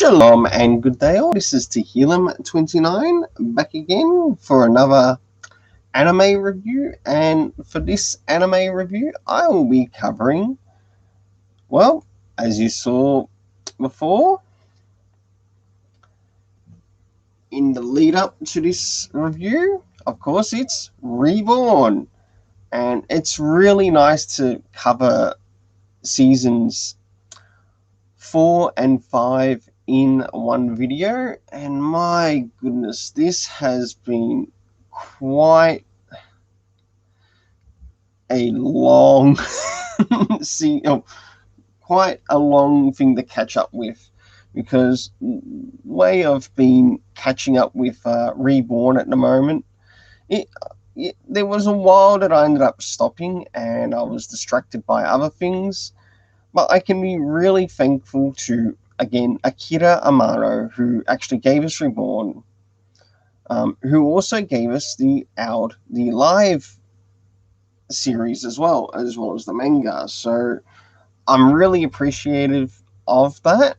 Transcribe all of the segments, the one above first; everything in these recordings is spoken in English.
Shalom and good day all. This is Tehillim29 back again for another anime review, and for this anime review I will be covering, well, as you saw before in the lead up to this review, of course it's Reborn, and it's really nice to cover seasons 4 and 5 in one video, and my goodness, this has been quite a long quite a long thing to catch up with, because way I've been catching up with Reborn at the moment, there was a while that I ended up stopping and I was distracted by other things. But I can be really thankful to, again, Akira Amano, who actually gave us Reborn, who also gave us the live series as well as the manga. So I'm really appreciative of that.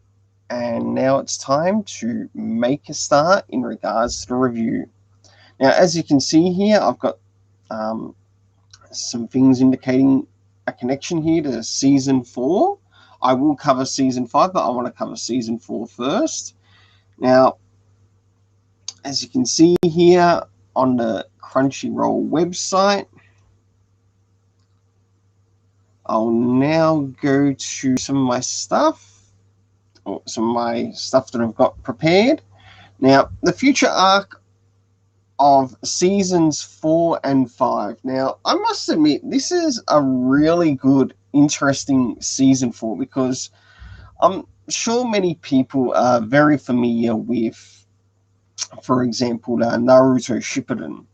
And now it's time to make a start in regards to the review. Now, as you can see here, I've got some things indicating a connection here to season 4. I will cover season 5, but I want to cover season 4 first. Now, as you can see here on the Crunchyroll website, I'll now go to some of my stuff, or some of my stuff that I've got prepared. Now, the future arc of seasons 4 and 5. Now, I must admit, this is a really good, interesting season 4, because I'm sure many people are very familiar with, for example, Naruto Shippuden.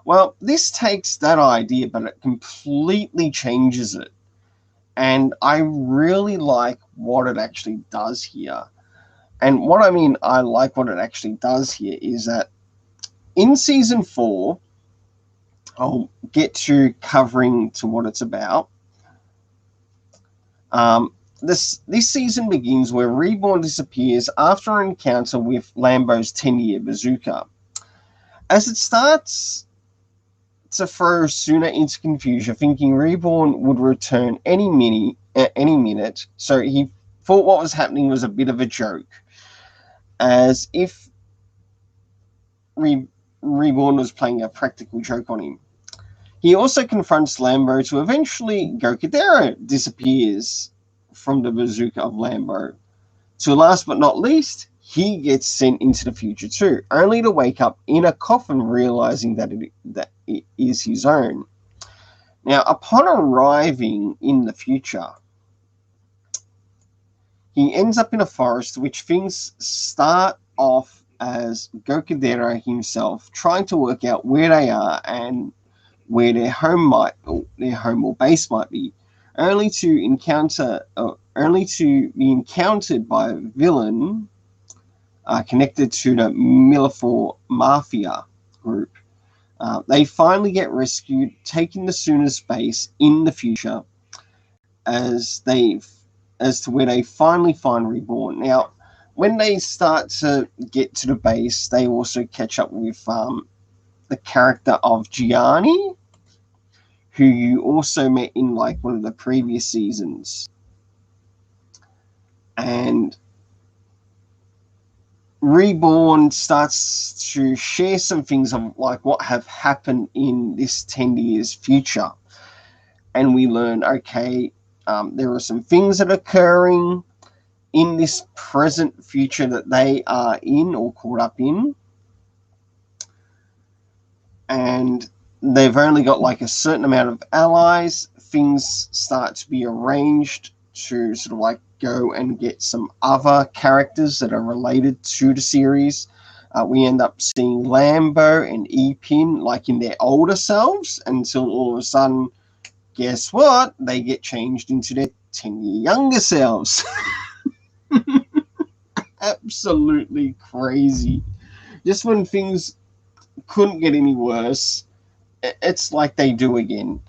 Well, this takes that idea, but it completely changes it. And I really like what it actually does here. And what I mean, I like what it actually does here is that in season 4, I'll get to covering to what it's about. This season begins where Reborn disappears after an encounter with Lambo's 10-year bazooka. As it starts to throw Suna into confusion, thinking Reborn would return any minute, so he thought what was happening was a bit of a joke, as if Reborn was playing a practical joke on him. He also confronts Lambo to eventually Gokudera disappears from the bazooka of Lambo. To last but not least, he gets sent into the future too, only to wake up in a coffin realizing that it is his own. Now, upon arriving in the future, he ends up in a forest, which things start off as Gokudera himself trying to work out where they are and where their home or base might be, only to be encountered by a villain connected to the Milleford Mafia group. They finally get rescued, taking the Suna's base in the future, as to where they finally find Reborn. Now, when they start to get to the base, they also catch up with the character of Gianni, who you also met in like one of the previous seasons. And Reborn starts to share some things of like what have happened in this 10 years future. And we learn, okay, there are some things that are occurring in this present future that they are in or caught up in. And they've only got like a certain amount of allies. Things start to be arranged to sort of like go and get some other characters that are related to the series. We end up seeing Lambo and Epin like in their older selves, until all of a sudden, guess what? They get changed into their 10-year younger selves. Absolutely crazy. Just when things couldn't get any worse, it's like they do again.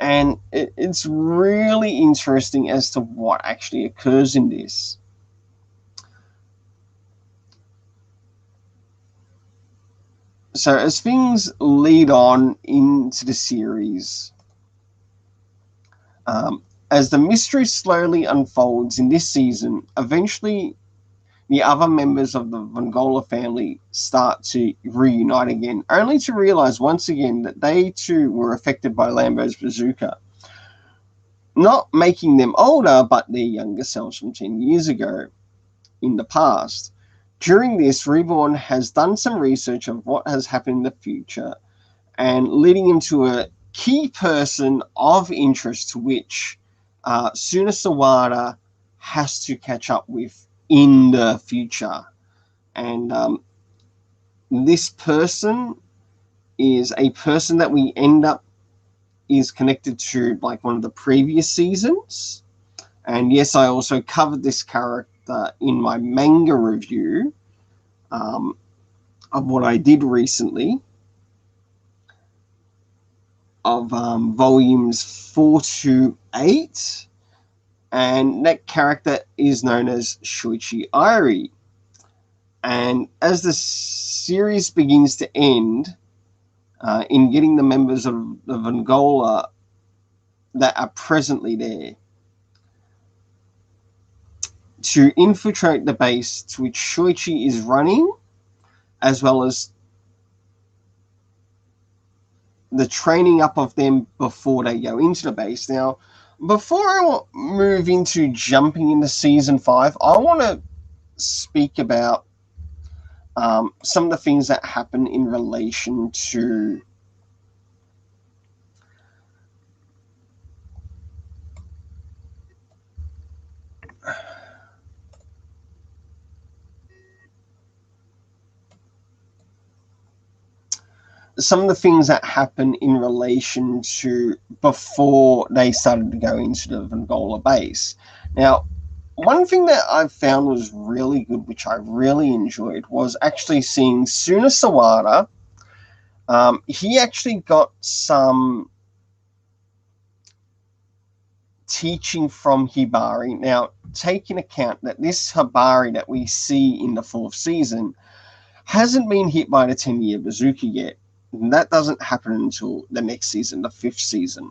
And it's really interesting as to what actually occurs in this. So as things lead on into the series, as the mystery slowly unfolds in this season, eventually the other members of the Vongola family start to reunite again, only to realize once again that they too were affected by Lambo's bazooka. Not making them older, but their younger selves from 10 years ago in the past. During this, Reborn has done some research of what has happened in the future and leading him to a key person of interest to which Suna Sawada has to catch up with in the future. And this person is a person that we end up is connected to like one of the previous seasons. And yes, I also covered this character in my manga review of what I did recently of volumes 4 to 8. And that character is known as Shoichi Airi. And as the series begins to end, in getting the members of Vongola that are presently there to infiltrate the base to which Shoichi is running, as well as the training up of them before they go into the base. Now, before I move into jumping into Season 5, I want to speak about some of the things that happen in relation to some of the things that happen in relation to before they started to go into the Vongola base. Now, one thing that I found was really good, which I really enjoyed, was actually seeing Suna Sawada. He actually got some teaching from Hibari. Now, take into account that this Hibari that we see in the 4th season hasn't been hit by the 10-year bazooka yet. And that doesn't happen until the next season, the 5th season.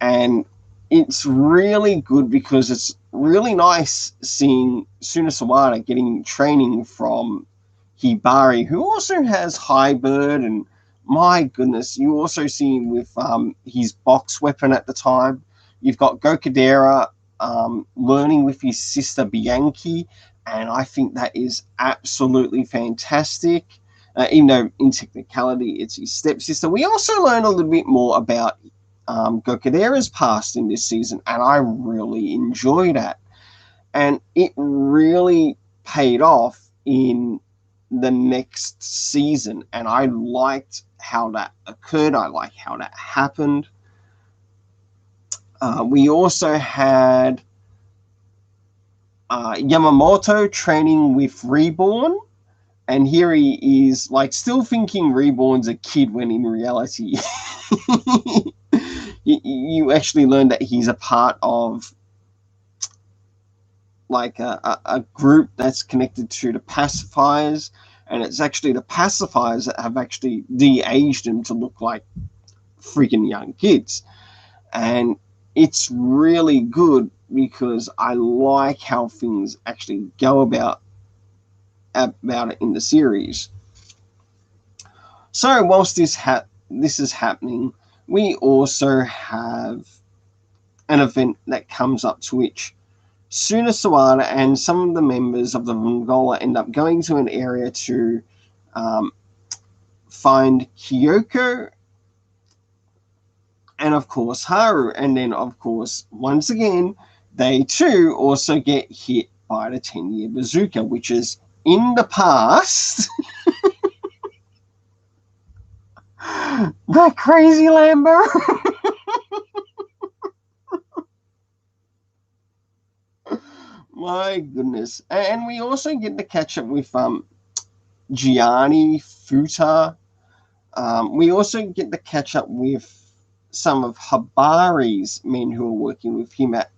And it's really good because it's really nice seeing Suna Sawada getting training from Hibari, who also has High Bird, and my goodness, you also see him with his box weapon at the time. You've got Gokudera learning with his sister Bianchi, and I think that is absolutely fantastic. Even though in technicality it's his stepsister, we also learn a little bit more about Gokudera's past in this season, and I really enjoy that. And it really paid off in the next season, and I liked how that occurred. I liked how that happened. We also had Yamamoto training with Reborn, and here he is like still thinking Reborn's a kid when in reality you actually learn that he's a part of like a group that's connected to the pacifiers, and it's actually the pacifiers that have actually de-aged him to look like freaking young kids. And it's really good because I like how things actually go about it in the series. So whilst this is happening, we also have an event that comes up to which Suna Sawada and some of the members of the Vongola end up going to an area to find Kyoko and, of course, Haru. And then, of course, once again, they too also get hit by the 10-year bazooka, which is in the past. That crazy Lambo. My goodness. And we also get to catch up with Gianni Futa. We also get to catch up with some of Hibari's men who are working with him at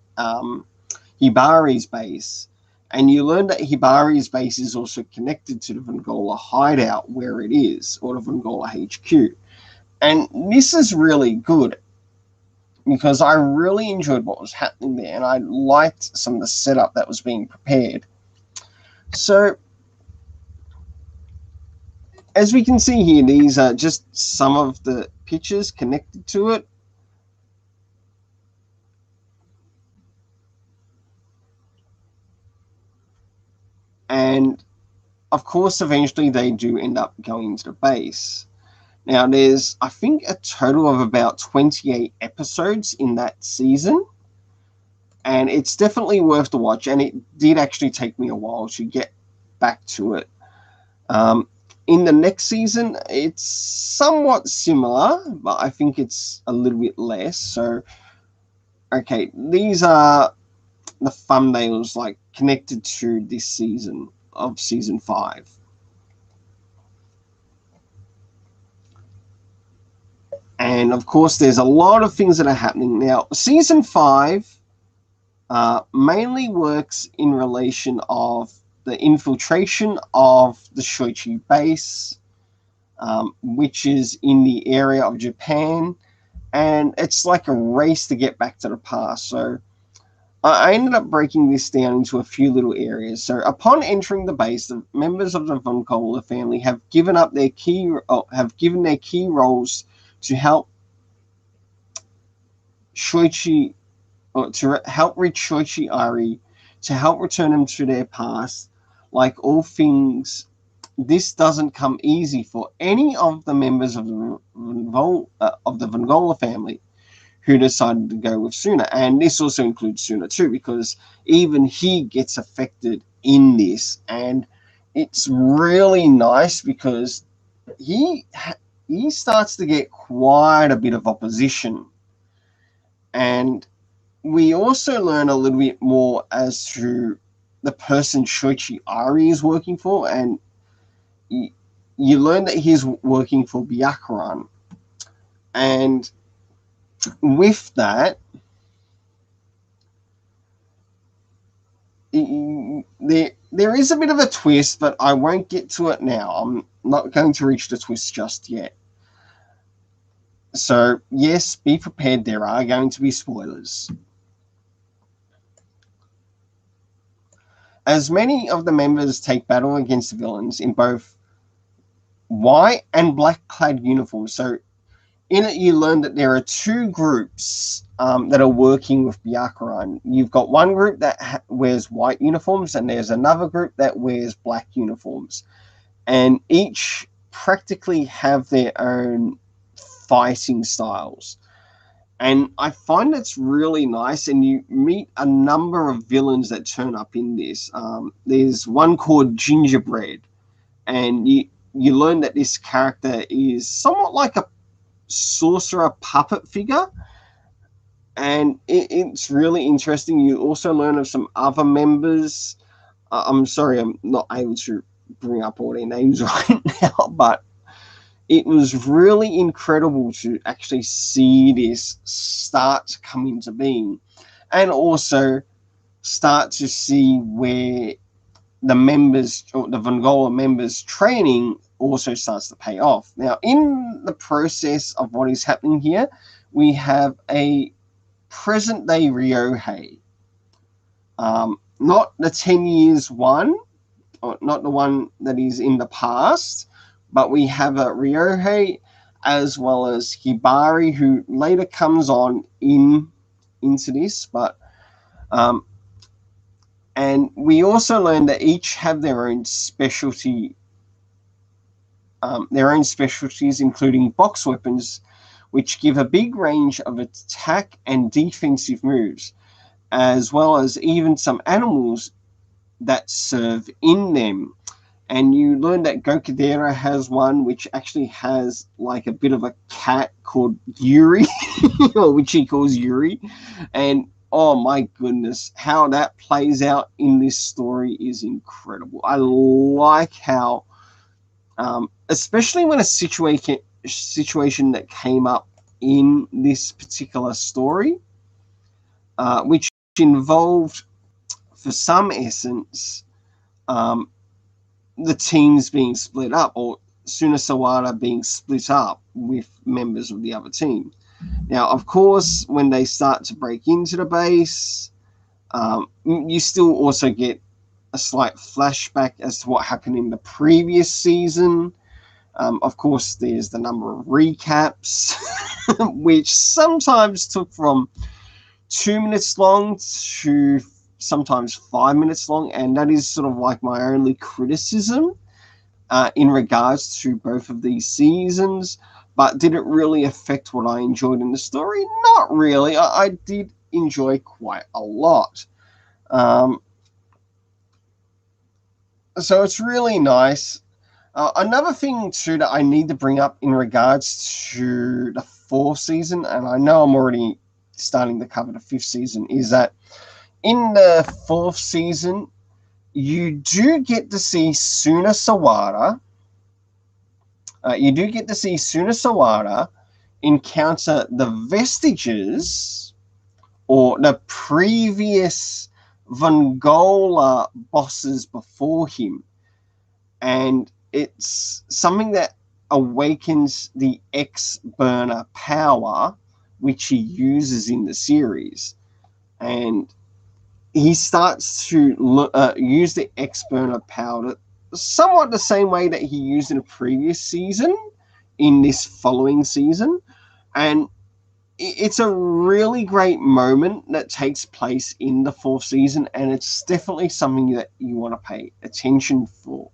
Hibari's base. And you learn that Hibari's base is also connected to the Vongola hideout where it is, or the Vongola HQ. And this is really good because I really enjoyed what was happening there, and I liked some of the setup that was being prepared. So, as we can see here, these are just some of the pictures connected to it. And, of course, eventually they do end up going to the base. Now, there's, I think, a total of about 28 episodes in that season. And it's definitely worth the watch. And it did actually take me a while to get back to it. In the next season, it's somewhat similar, but I think it's a little bit less. So, okay, these are the thumbnails like connected to this season of season 5. And of course, there's a lot of things that are happening now. Season 5 mainly works in relation of the infiltration of the Shoichi base, which is in the area of Japan, and it's like a race to get back to the past. So I ended up breaking this down into a few little areas. So upon entering the base, the members of the Vongola family have given their key roles to help Shoichi, or to help reach Shoichi Ari, to help return them to their past. Like all things, this doesn't come easy for any of the members of the Vongola family who decided to go with Suna. And this also includes Suna too, because even he gets affected in this. And it's really nice because he starts to get quite a bit of opposition. And we also learn a little bit more as to the person Shoichi Ari is working for, and you learn that he's working for Byakuran. And with that, there is a bit of a twist, but I won't get to it now. I'm not going to reach the twist just yet. So, yes, be prepared. There are going to be spoilers. As many of the members take battle against the villains in both white and black-clad uniforms. So, in it, you learn that there are two groups that are working with Byakuran. You've got one group that wears white uniforms, and there's another group that wears black uniforms. And each practically have their own fighting styles. And I find it's really nice, and you meet a number of villains that turn up in this. There's one called Gingerbread, and you learn that this character is somewhat like a sorcerer puppet figure, and it's really interesting. You also learn of some other members. I'm sorry, I'm not able to bring up all their names right now, but it was really incredible to actually see this start to come into being, and also start to see where the members, or the Vongola members' training also starts to pay off. Now, in the process of what is happening here, we have a present-day Ryohei. Not the 10 years one, or not the one that is in the past, but we have a Ryohei as well as Hibari, who later comes on into this. But and we also learn that each have their own specialty, their own specialties, including box weapons, which give a big range of attack and defensive moves, as well as even some animals that serve in them. And you learn that Gokudera has one which actually has like a bit of a cat called Yuri, or which he calls Yuri. And oh my goodness, how that plays out in this story is incredible. I like how, especially when a situation that came up in this particular story, which involved for some essence, the teams being split up, or Suna Sawada being split up with members of the other team. Now, of course, when they start to break into the base, you still also get a slight flashback as to what happened in the previous season. Of course, there's the number of recaps, which sometimes took from 2 minutes long to sometimes 5 minutes long, and that is sort of like my only criticism in regards to both of these seasons. But did it really affect what I enjoyed in the story? Not really. I did enjoy quite a lot. So it's really nice. Another thing too that I need to bring up in regards to the 4th season, and I know I'm already starting to cover the 5th season, is that in the 4th season, you do get to see Suna Sawada. Encounter the vestiges or the previous Vongola bosses before him. And it's something that awakens the X-Burner power, which he uses in the series. And he starts to use the X-Burner power somewhat the same way that he used in a previous season in this following season. And it's a really great moment that takes place in the 4th season, and it's definitely something that you want to pay attention for.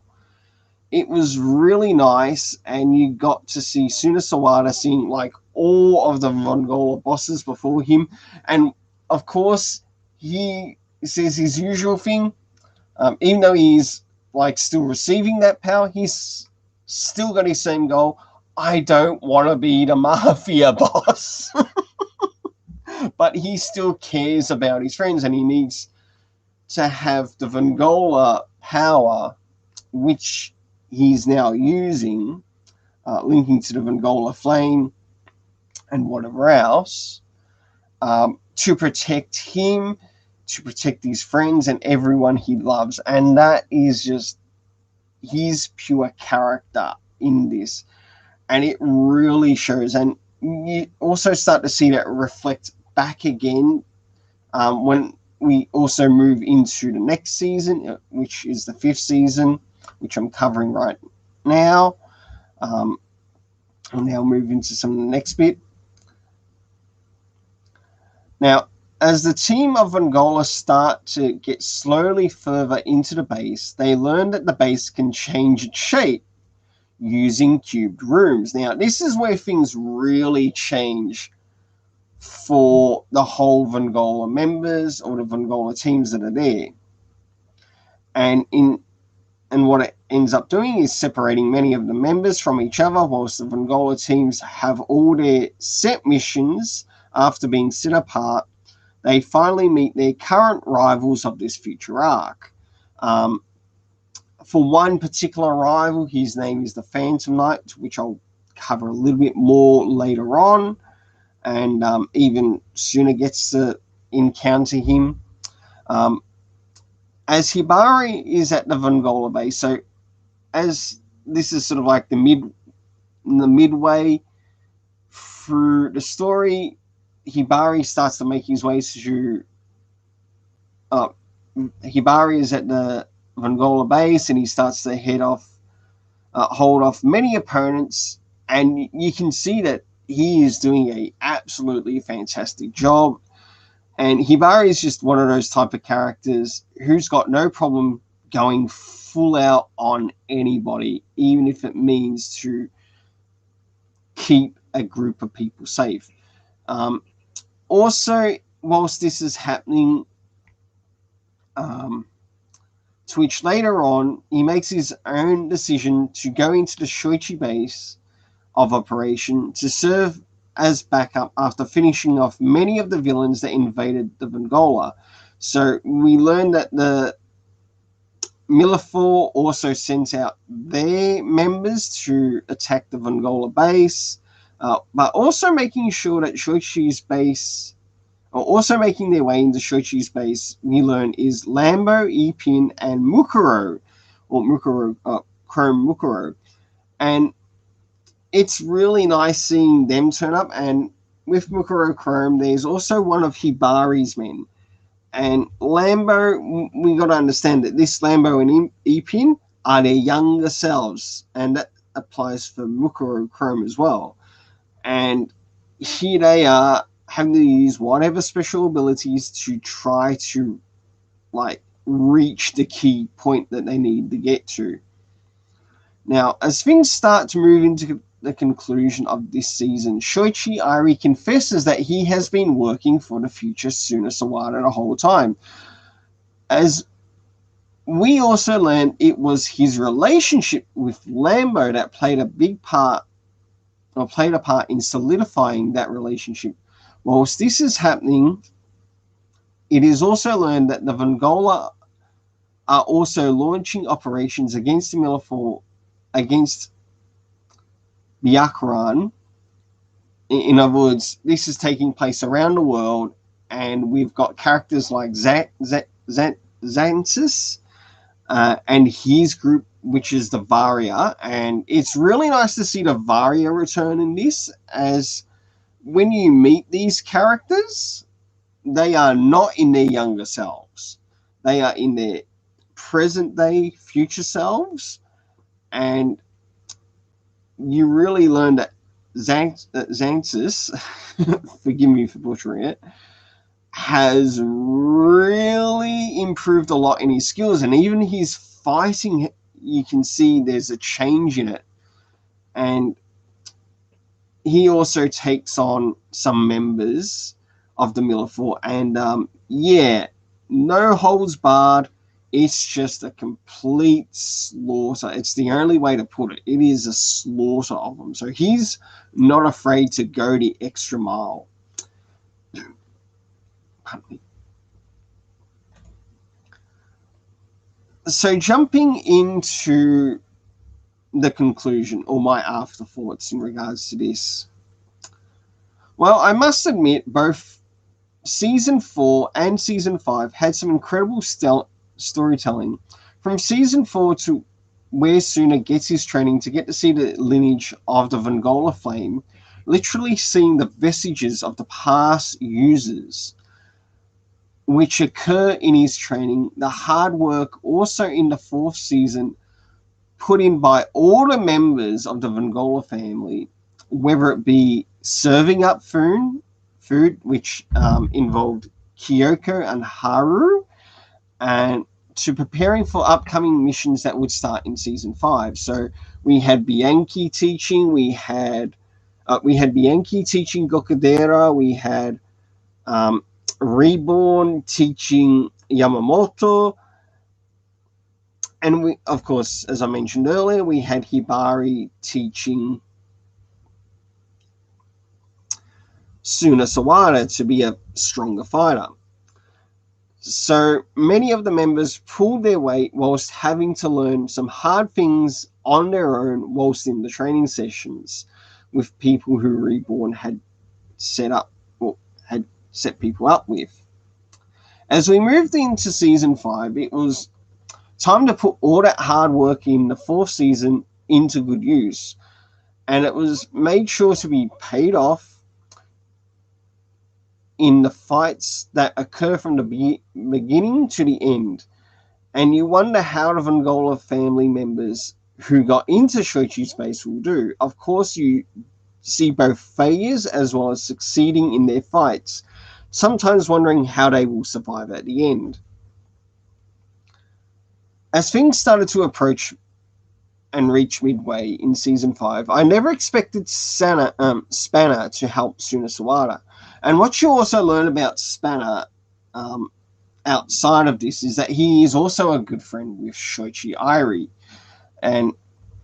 It was really nice, and you got to see Suna Sawada seeing like all of the Vongola bosses before him. And of course, he says his usual thing. Even though he's like still receiving that power, he's still got his same goal. I don't want to be the mafia boss. But he still cares about his friends, and he needs to have the Vongola power, which he's now using, linking to the Vongola flame and whatever else, to protect him, to protect his friends and everyone he loves. And that is just his pure character in this. And it really shows. And you also start to see that reflect back again when we also move into the next season, which is the 5th season, which I'm covering right now. I'll now move into some of the next bit. Now, as the team of Vongola start to get slowly further into the base, they learn that the base can change its shape using cubed rooms. Now, this is where things really change for the whole Vongola members or the Vongola teams that are there. And what it ends up doing is separating many of the members from each other, whilst the Vongola teams have all their set missions after being set apart. They finally meet their current rivals of this future arc. For one particular rival, his name is the Phantom Knight, which I'll cover a little bit more later on. And even Suna gets to encounter him. As Hibari is at the Vongola base, so as this is sort of like the midway through the story, Hibari starts to make his way to. Hibari is at the Vongola base, and he starts to hold off many opponents, and you can see that he is doing a absolutely fantastic job. And Hibari is just one of those type of characters who's got no problem going full out on anybody, even if it means to keep a group of people safe. Also, whilst this is happening, Twitch later on, he makes his own decision to go into the Shoichi base of operation to serve as backup after finishing off many of the villains that invaded the Vongola. So we learned that the Milifor also sent out their members to attack the Vongola base, but also making sure that Shoichi's base Also making their way into Shoichi's base, we learn is Lambo, Ipin, and Mukuro, or Mukuro, Chrome Mukuro. And it's really nice seeing them turn up. And with Mukuro Chrome, there's also one of Hibari's men. And Lambo, we got to understand that this Lambo and Ipin are their younger selves, and that applies for Mukuro Chrome as well. And here they are having to use whatever special abilities to try to like reach the key point that they need to get to. Now, as things start to move into the conclusion of this season, Shoichi Airi confesses that he has been working for the future Suna Sawada the whole time. As we also learned, it was his relationship with Lambo that played a part in solidifying that relationship. Whilst this is happening, it is also learned that the Vongola are also launching operations against the Miliford, against Byakuran. In other words, this is taking place around the world, and we've got characters like Xanthus and his group, which is the Varia. And it's really nice to see the Varia return in this, as when you meet these characters, they are not in their younger selves. They are in their present day future selves. And you really learn that Xanthus, forgive me for butchering it, has really improved a lot in his skills. And even his fighting, you can see there's a change in it. And he also takes on some members of the Miliford, and no holds barred. It's just a complete slaughter. It's the only way to put it. It is a slaughter of them. So he's not afraid to go the extra mile. So jumping into the conclusion, or my afterthoughts in regards to this. Well, I must admit, both Season 4 and Season 5 had some incredible storytelling. From Season 4 to where Suna gets his training to get to see the lineage of the Vongola flame, literally seeing the vestiges of the past users which occur in his training, the hard work also in the 4th season put in by all the members of the Vongola family, whether it be serving up food, which involved Kyoko and Haru, and to preparing for upcoming missions that would start in Season 5. So we had Bianchi teaching, we had Bianchi teaching Gokudera, we had Reborn teaching Yamamoto, and we, of course, as I mentioned earlier, we had Hibari teaching Suna Sawada to be a stronger fighter. So many of the members pulled their weight whilst having to learn some hard things on their own whilst in the training sessions with people who Reborn had set people up with. As we moved into Season 5, it was time to put all that hard work in the 4th season into good use. And it was made sure to be paid off in the fights that occur from the beginning to the end. And you wonder how the Vongola family members who got into Shoichi's base will do. Of course, you see both failures as well as succeeding in their fights, sometimes wondering how they will survive at the end. As things started to approach and reach midway in Season 5, I never expected Spanner to help Suna Sawada. And what you also learn about Spanner outside of this is that he is also a good friend with Shoichi Airi. And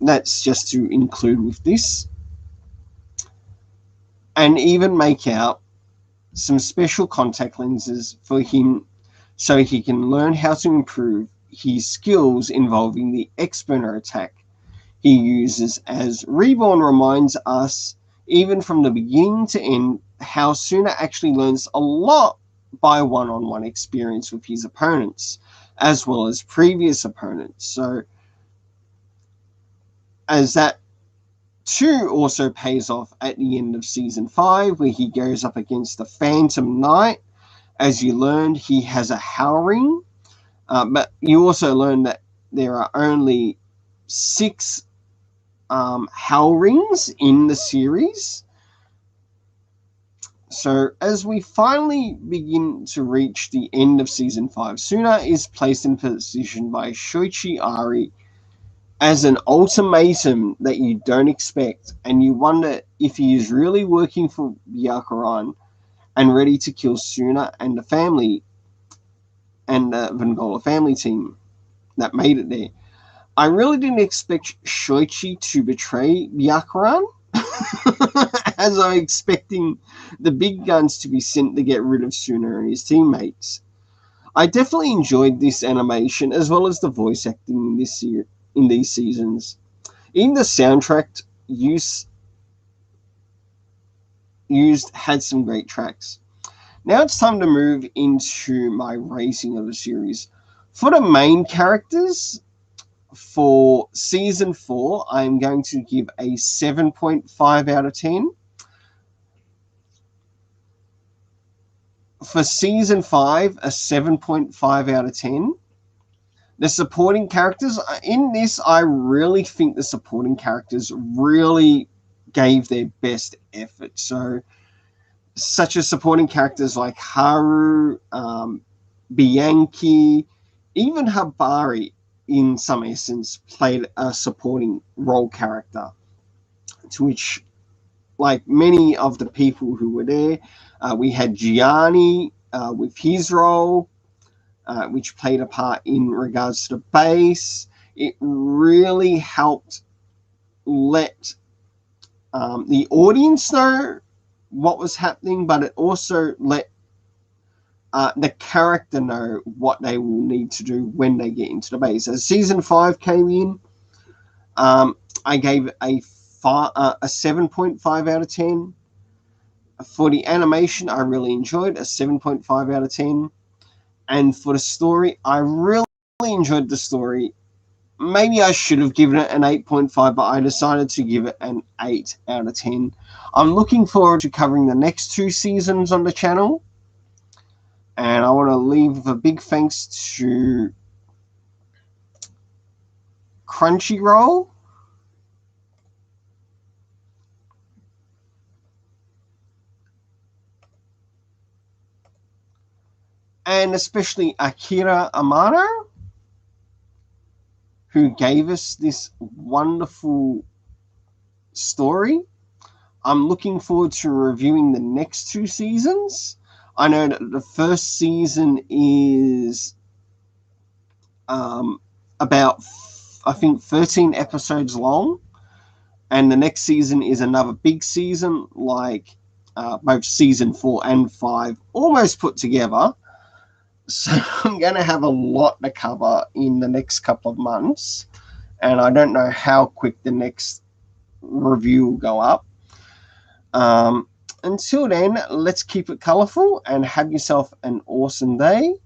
that's just to include with this. And even make out some special contact lenses for him so he can learn how to improve his skills involving the X-burner attack he uses, as Reborn reminds us, even from the beginning to end, how Suna actually learns a lot by one-on-one experience with his opponents, as well as previous opponents. So, as that too also pays off at the end of season 5, where he goes up against the Phantom Knight. As you learned, he has a Howl Ring, but you also learn that there are only 6 Howl Rings in the series. So as we finally begin to reach the end of season 5, Suna is placed in position by Shoichi Ari as an ultimatum that you don't expect, and you wonder if he is really working for Byakuran and ready to kill Suna and the family and the Vengola family team that made it there. I really didn't expect Shoichi to betray Byakuran, as I'm expecting the big guns to be sent to get rid of Suna and his teammates. I definitely enjoyed this animation as well as the voice acting in these seasons. Even the soundtrack used had some great tracks. Now it's time to move into my rating of the series. For the main characters, for season 4, I'm going to give a 7.5 out of 10. For season 5, a 7.5 out of 10. The supporting characters, in this, I really think the supporting characters really gave their best effort. So, such as supporting characters like Haru, Bianchi, even Habari, in some essence, played a supporting role character, to which, like many of the people who were there, we had Gianni with his role, which played a part in regards to the base. It really helped let the audience know what was happening, but it also let the character know what they will need to do when they get into the base. As season 5 came in, I gave a 7.5 out of 10. For the animation, I really enjoyed a 7.5 out of 10. And for the story, I really enjoyed the story. Maybe I should have given it an 8.5, but I decided to give it an 8 out of 10. I'm looking forward to covering the next 2 seasons on the channel. And I want to leave a big thanks to Crunchyroll, and especially Akira Amano, who gave us this wonderful story. I'm looking forward to reviewing the next 2 seasons. I know that the first season is about, I think, 13 episodes long, and the next season is another big season, like both season 4 and 5 almost put together. So I'm going to have a lot to cover in the next couple of months, and I don't know how quick the next review will go up. Until then, let's keep it colorful and have yourself an awesome day.